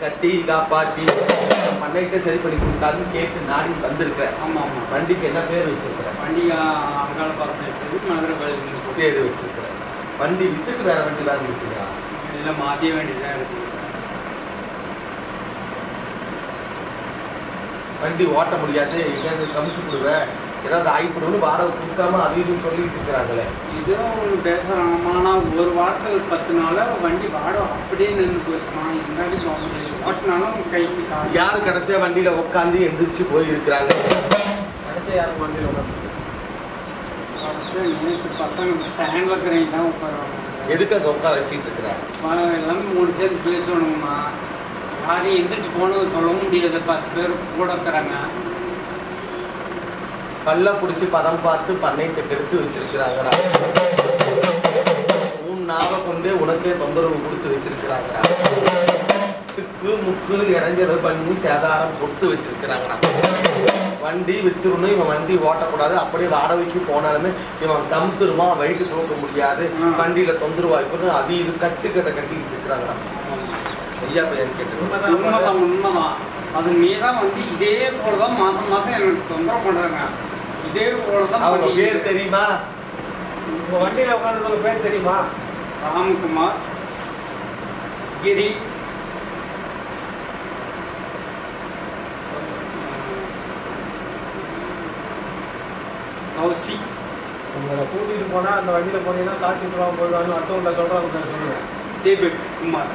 கட்டி காப்பாற்றி பண்ணைக்கு சரி பண்ணி கொடுத்தாலும் கேட்டு நாடி வந்திருக்கிறேன். ஆமாம் ஆமாம். வண்டிக்கு என்ன பேர் வச்சிருக்கிறேன்? வண்டி அங்காள பரமேஸ்வரி மதுரை கோயில் பேர் வச்சிருக்கிறேன். வண்டி வித்துட்டு வேற வண்டி தான் இருக்குதா? இதில் மாற்றிய வேண்டியதான் இருக்குது. வண்டி ஓட்ட முடியாது, எங்கேயாவது கமிச்சு கொடுவேன், ஏதாவது ஆகிப்படும்னு வாடகை கொடுக்காம அதையும் சொல்லிட்டு இருக்கிறாங்களே. இதுவும் ஒன்று பேசுகிறாங்கம்மா. ஒரு வாரத்தில் 10 நாள் வண்டி வாடகை அப்படியே நின்று போச்சுமா. எங்காவது போக முடியாது. ஓட்டினாலும் கைக்கு காசு. யாரு கடைசியா வண்டியில உட்காந்து எந்திரிச்சு போயிருக்கிறாங்க? கடைசியா யாரும் வண்டியில உட்காந்து நேற்று பசங்க ஸ்டாண்டில் இருக்கிறவங்க தான் உட்காருவாங்க. எதுக்கு அங்கே உட்கார வச்சுட்டு இருக்கிறாங்க? எல்லாமே 3 சேர்ந்து பேசணுங்கம்மா. யாரையும் எந்திரிச்சு போகணும்னு சொல்லவும் முடியாது. 10 பேர் கூட இருக்கிறாங்க. பல்ல பிடிச்சி பதம் பார்த்து பண்ணைக்கு கெடுத்து வச்சிருக்கிறாங்கடா. உன் நாவை கொண்டே உனக்கே தொந்தரவு கொடுத்து வச்சிருக்கிறாங்கடா. சிக்கு முக்கு இடைஞ்சல் பண்ணி சேதாரம் கொடுத்து வச்சிருக்கிறாங்கடா. வண்டி வித்துருணும், இவன் வண்டி ஓட்டக்கூடாது, அப்படியே வாடகைக்கு போனாலுமே இவன் கமுத்துருவான், வயிற்று தூக்க முடியாது, வண்டியில தொந்தரவு வாய்ப்பு அது இது கட்டுக்கட்டை கட்டிக்கிட்டு இருக்கிறாங்கடா. ஐயா பையன் கேட்டு உண்மைதான் உண்மைதான். அது மீதான் வந்து இதே போலதான் மாசம் மாசம் எனக்கு தொந்தரவு பண்றாங்க. இதே போலதான். அவங்க பேர் தெரியுமா? உங்க வண்டியில உட்காந்து பேர் தெரியுமா? ராம்குமார், கிரி, கௌசி. உங்களை கூட்டிட்டு போனா அந்த வண்டியில போனீங்கன்னா சாட்சி போடுவாங்க போயிடுவாங்க. அடுத்தவங்க சொல்றாங்க சார் சொல்லுங்க. டேவிட் குமார்.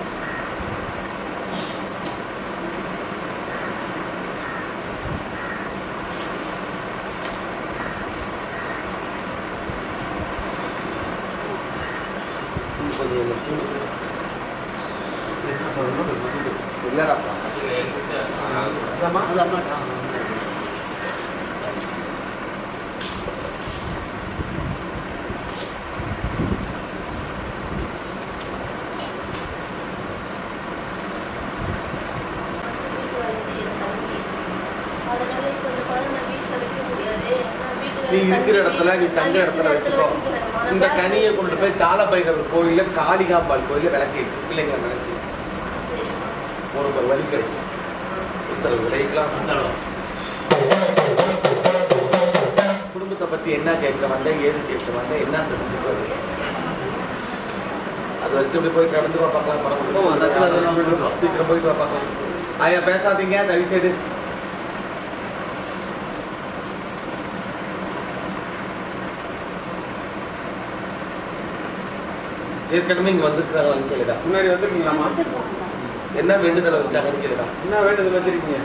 நீ இருக்கிற இடத்துல, நீ தங்க இடத்துல வச்சுக்கோ. இந்த கனியை கொண்டு போய் காலபைரவர் கோயில, காளிகாம்பாள் கோயில விளக்கி பிள்ளைங்களை நினைச்சு உனக்கு ஒரு வழி கிடைக்கும். உத்தரவு விளைவிக்கலாம். குடும்பத்தை பத்தி என்ன கேட்க வந்த, ஏது கேட்க வந்த, என்ன தெரிஞ்சுக்கோது. அது வரைக்கும் இப்படி போய் கடந்து பார்க்கலாம். படம் சீக்கிரம் போயிட்டு பார்க்கலாம். ஐயா பேசாதீங்க தயவு செய்து. ஏற்கனவே இங்க வந்துருக்காங்களான்னு கேளுடா. முன்னாடி வந்துருக்கீங்களாமா? என்ன வேண்டுதலை வச்சாங்கன்னு கேளுடா. என்ன வேண்டுதல் வச்சிருக்கீங்க?